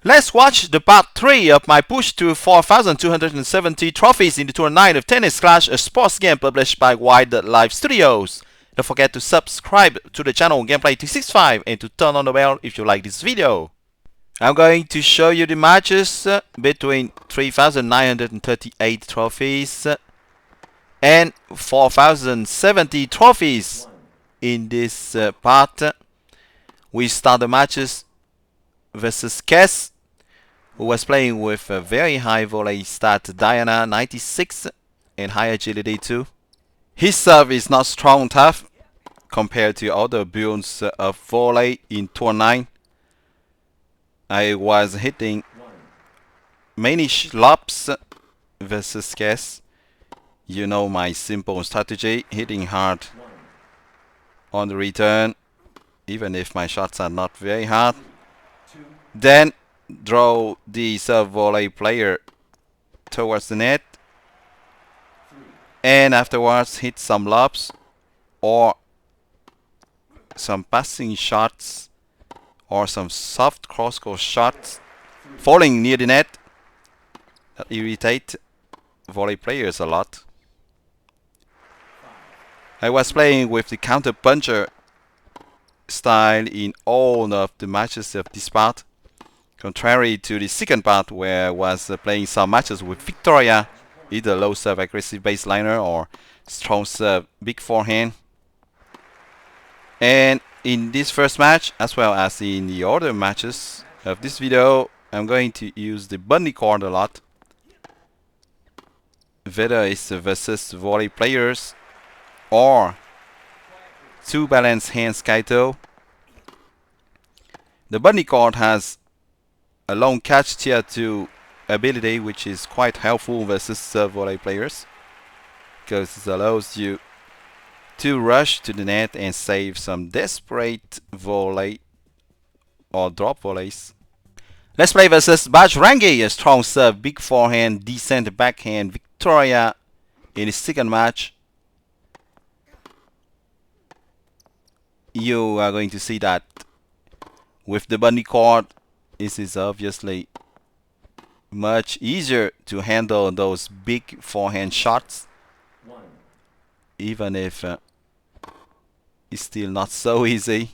Let's watch the part 3 of my push to 4,270 trophies in the Tour 9 of Tennis Clash, a sports game published by Wildlife Studios. Don't forget to subscribe to the channel Gameplay 365 and to turn on the bell if you like this video. I'm going to show you the matches between 3,938 trophies and 4,070 trophies in this part. We start the matches versus Kes, who was playing with a very high volley stat, Diana 96, and high agility too. His serve is not strong tough compared to other builds of volley in Tour 9. I was hitting many lobs versus Kes. You know my simple strategy, hitting hard on the return, even if my shots are not very hard. Then draw the serve volley player towards the net, and afterwards hit some lobs or some passing shots or some soft cross-court shots falling near the net that irritate volley players a lot. I was playing with the counter puncher style in all of the matches of this part, contrary to the second part where I was playing some matches with Victoria, either low serve aggressive baseliner or strong serve big forehand. And in this first match, as well as in the other matches of this video, I'm going to use the bunny cord a lot. Whether it's versus volley players or two balanced hands Kaito. The bunny cord has a long catch tier 2 ability, which is quite helpful versus serve volley players, because it allows you to rush to the net and save some desperate volley or drop volleys. Let's play versus Bajrangi, a strong serve, big forehand, decent backhand Victoria in the second match. You are going to see that with the bunny cord, this is obviously much easier to handle those big forehand shots, even if it's still not so easy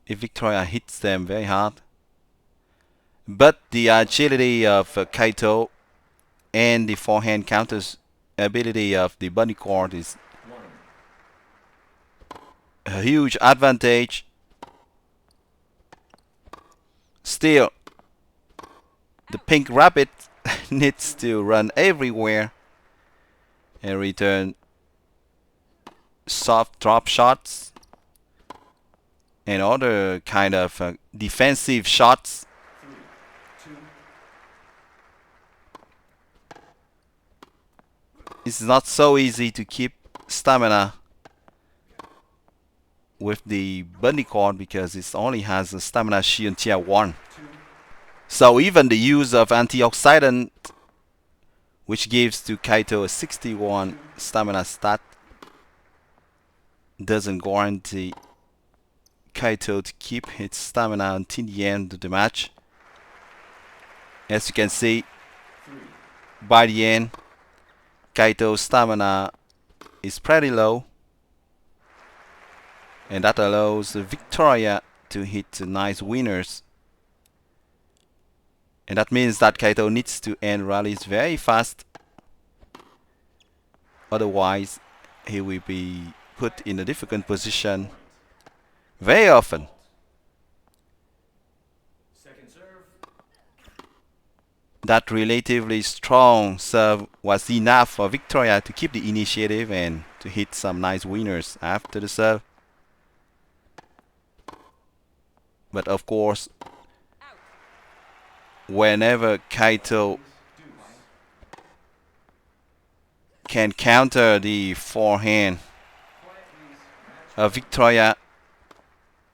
if Victoria hits them very hard. But the agility of Kaito and the forehand counters ability of the bunny cord is a huge advantage. Still, the pink rabbit needs to run everywhere and return soft drop shots and other kind of defensive shots. It's not so easy to keep stamina with the bunny cord because it only has a stamina shield tier 1. So even the use of antioxidant, which gives to Kaito a 61 stamina stat, doesn't guarantee Kaito to keep his stamina until the end of the match. As you can see, by the end, Kaito's stamina is pretty low, and that allows Victoria to hit nice winners. And that means that Kaito needs to end rallies very fast, otherwise he will be put in a difficult position very often. That relatively strong serve was enough for Victoria to keep the initiative and to hit some nice winners after the serve. But of course, whenever Kaito can counter the forehand of Victoria,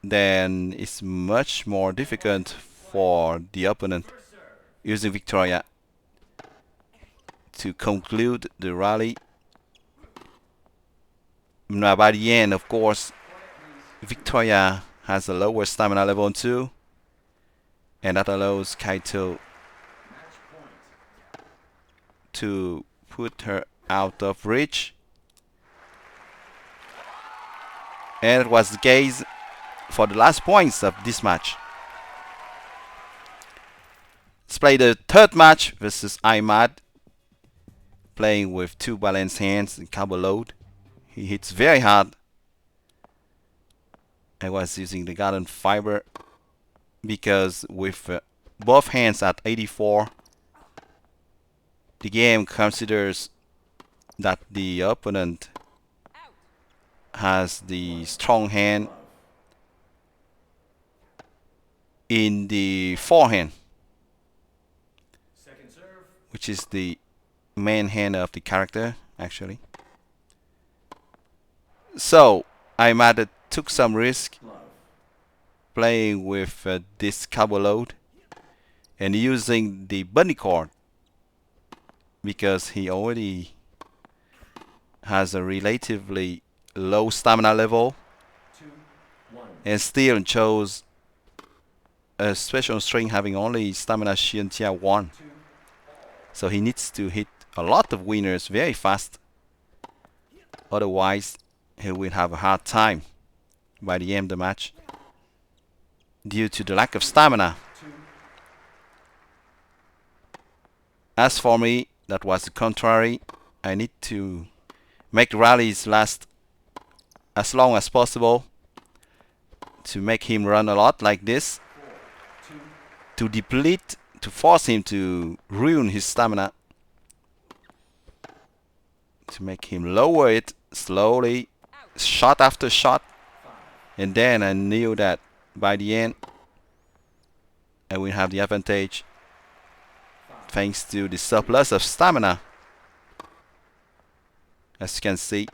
then it's much more difficult for the opponent using Victoria to conclude the rally. Now by the end, of course, Victoria has a lower stamina level too, and that allows Kaito to put her out of reach. And it was the case for the last points of this match. Let's play the third match versus Imad, playing with two balanced hands and combo load. He hits very hard. I was using the garden fiber because with both hands at 84, the game considers that the opponent has the strong hand in the forehand, which is the main hand of the character actually. So Imad took some risk playing with this combo load and using the bunny cord because he already has a relatively low stamina level and still chose a special string having only stamina Shintia 1. So he needs to hit a lot of winners very fast. Otherwise, he will have a hard time by the end of the match due to the lack of stamina. As for me, that was the contrary. I need to make rallies last as long as possible to make him run a lot like this, to deplete, to force him to ruin his stamina, to make him lower it slowly, shot after shot. And then I knew that by the end I will have the advantage thanks to the surplus of stamina. As you can see,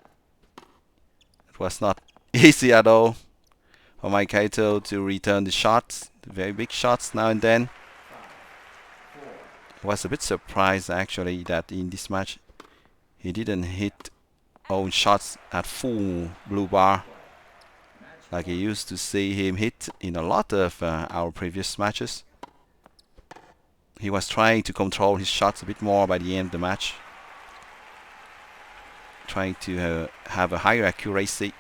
it was not easy at all for my Kaito to return the shots, the very big shots now and then. I was a bit surprised actually that in this match he didn't hit own shots at full blue bar like I used to see him hit in a lot of our previous matches. He was trying to control his shots a bit more by the end of the match, trying to have a higher accuracy.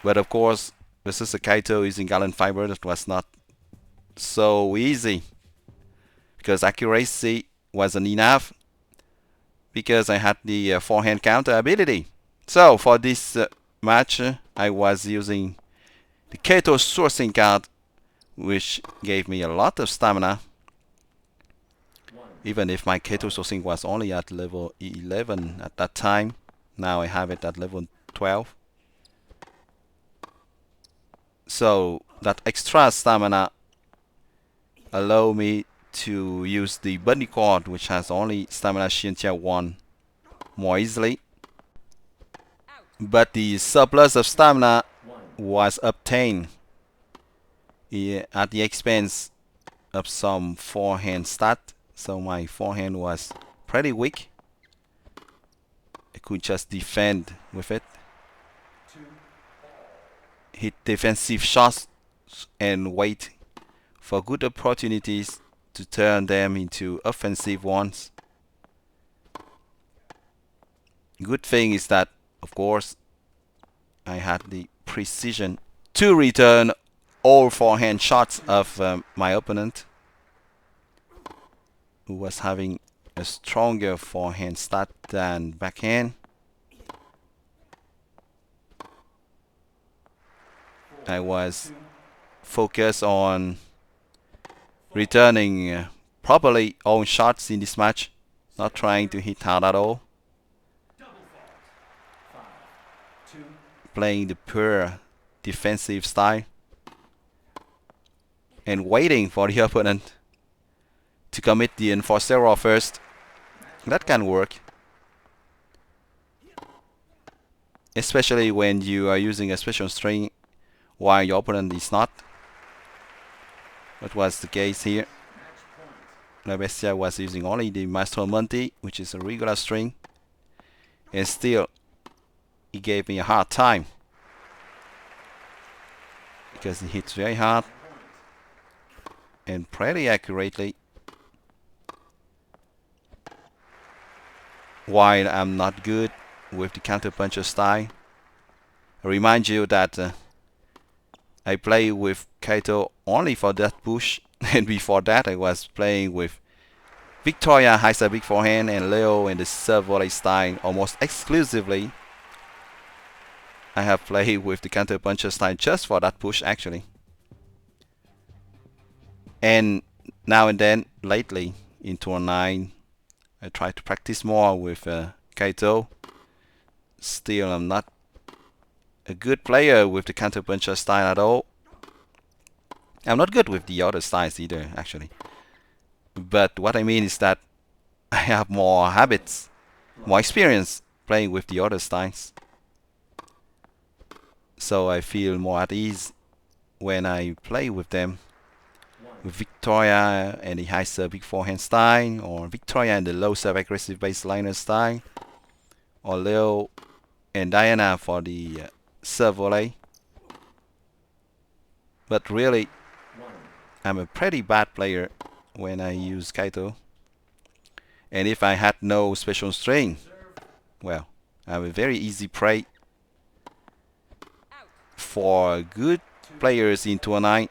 But of course, versus a Kaito using Gallant Fiber, that was not so easy because accuracy wasn't enough because I had the forehand counter ability. So for this match, I was using the Kaito sourcing card, which gave me a lot of stamina. Even if my Kaito sourcing was only at level 11 at that time, now I have it at level 12. So that extra stamina allow me to use the bunny cord, which has only stamina Shintia 1, more easily. But the surplus of stamina was obtained at the expense of some forehand stat. So my forehand was pretty weak. I could just defend with it, hit defensive shots and wait for good opportunities to turn them into offensive ones. Good thing is that, of course, I had the precision to return all forehand shots of my opponent, who was having a stronger forehand stat than backhand. I was focused on returning properly all shots in this match, not trying to hit hard at all. Playing the pure defensive style and waiting for the opponent to commit the enforced error first. That can work, especially when you are using a special string while your opponent is not. That was the case here. La Bestia was using only the Maestro Monte, which is a regular string, and still he gave me a hard time because he hits very hard. and pretty accurately. While I'm not good with the counter puncher style, I remind you that I play with Kaito only for that push, and before that I was playing with Victoria high serve big forehand and Leo in the serve volley style almost exclusively. I have played with the counter puncher style just for that push actually. And now and then, lately, in Tour 9, I try to practice more with Kaito. Still, I'm not a good player with the counter puncher style at all. I'm not good with the other styles either, actually. But what I mean is that I have more habits, more experience playing with the other styles. So I feel more at ease when I play with them. With Victoria and the high serve big forehand style, or Victoria and the low serve aggressive baseliner style, or Leo and Diana for the serve volley. But really, I'm a pretty bad player when I use Kaito. And if I had no special string, well, I'm a very easy prey for good players in Tour 9.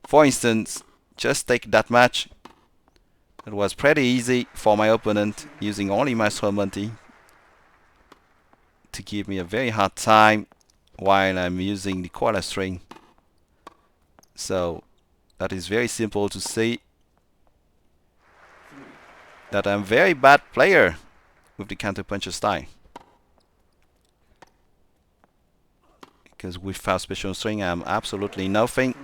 For instance, just take that match. It was pretty easy for my opponent using only my Monty to give me a very hard time while I'm using the quarter string. So that is very simple to see that I'm a very bad player with the counter puncher style. Because without special string I'm absolutely nothing.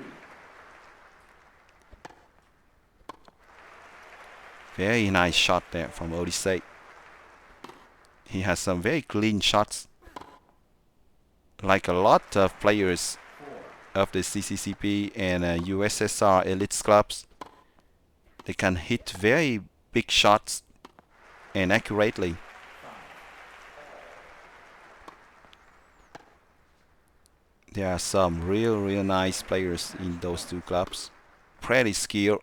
Very nice shot there from Odyssey. He has some very clean shots. Like a lot of players of the CCCP and USSR elites clubs, they can hit very big shots and accurately. There are some real nice players in those two clubs. Pretty skilled.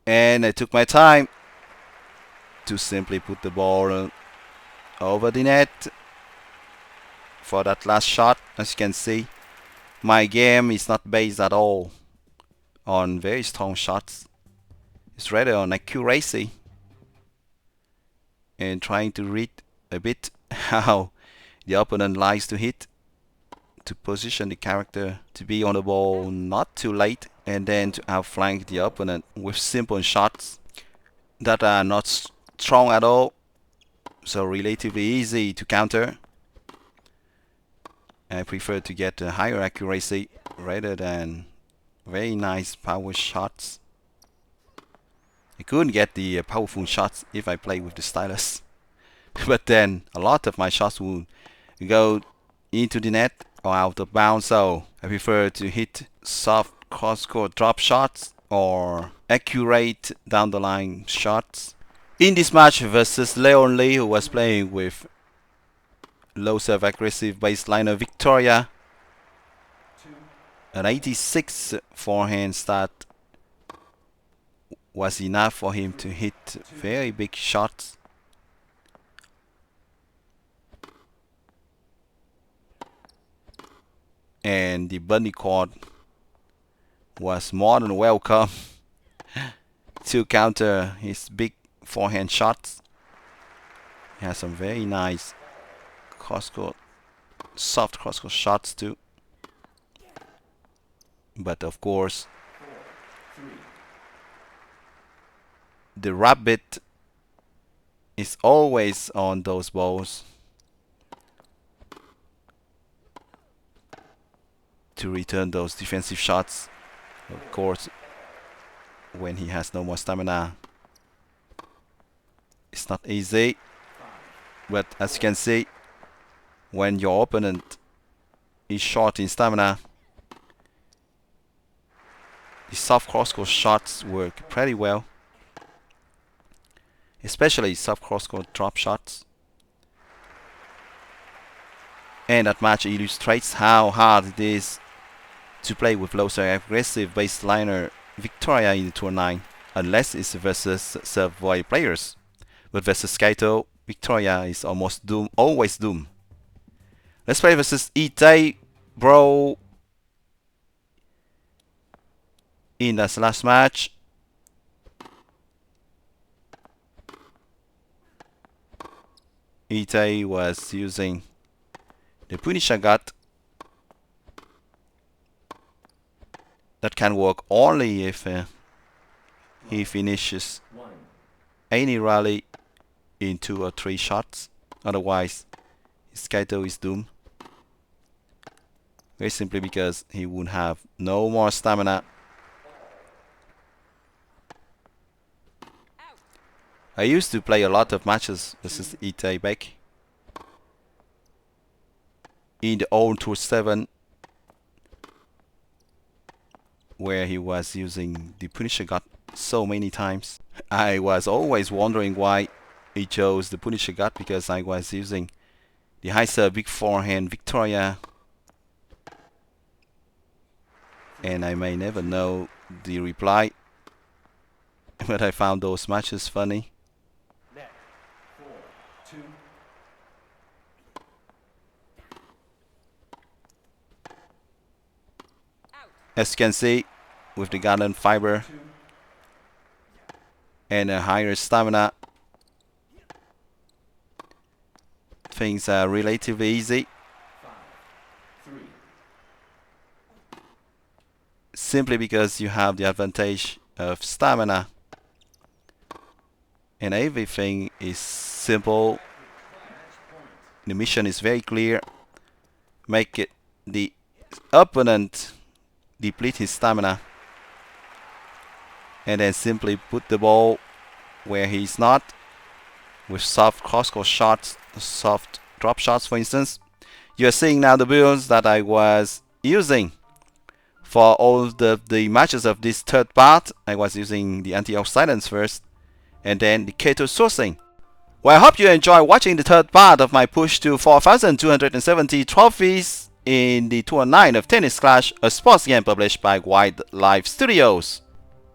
And I took my time to simply put the ball over the net for that last shot. As you can see, my game is not based at all on very strong shots. It's rather on accuracy and trying to read a bit how the opponent likes to hit, to position the character to be on the ball not too late, and then to outflank the opponent with simple shots that are not strong at all, so relatively easy to counter. I prefer to get a higher accuracy rather than very nice power shots. I couldn't get the powerful shots if I play with the stylus. But then a lot of my shots will go into the net or out of bounds, so I prefer to hit soft cross-court drop shots or accurate down the line shots. In this match versus Leon Lee, who was playing with low serve aggressive baseliner Victoria, an 86 forehand start was enough for him to hit very big shots. And the bunny cord was more than welcome to counter his big forehand shots. He has some very nice cross-court, soft cross-court shots too. But of course, the rabbit is always on those balls to return those defensive shots. Of course, when he has no more stamina, it's not easy. But as you can see, when your opponent is short in stamina, the soft cross-court shots work pretty well, especially soft cross-court drop shots. And that match illustrates how hard it is to play with low-serve aggressive baseliner Victoria in Tour 9, unless it's versus serve volley players. But versus Kaito, Victoria is always doomed. Let's play versus Ite, bro. In this last match, Ite was using the Punisher gut. That can work only if he finishes any rally in 2 or 3 shots. Otherwise, his Kaito is doomed. Very simply because he would have no more stamina. I used to play a lot of matches versus Ite back in the old Tour 7, where he was using the Punisher gut so many times. I was always wondering why he chose the Punisher gut, because I was using the high serve big forehand Victoria, and I may never know the reply, but I found those matches funny. As you can see, with the garden fiber and a higher stamina, things are relatively easy. Simply because you have the advantage of stamina. And everything is simple. The mission is very clear. Make it the opponent deplete his stamina, and then simply put the ball where he's not, with soft cross-court shots, soft drop shots for instance. You're seeing now the builds that I was using for all the matches of this third part. I was using the anti-oxidants first, and then the Kaito sourcing. Well, I hope you enjoy watching the third part of my push to 4,270 trophies in the Tour 9 of Tennis Clash, a sports game published by Wildlife Studios.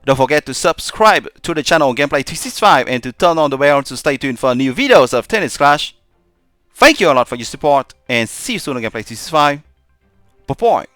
Don't forget to subscribe to the channel Gameplay 365 and to turn on the bell to stay tuned for new videos of Tennis Clash. Thank you a lot for your support, and see you soon on Gameplay 365. Bye-bye.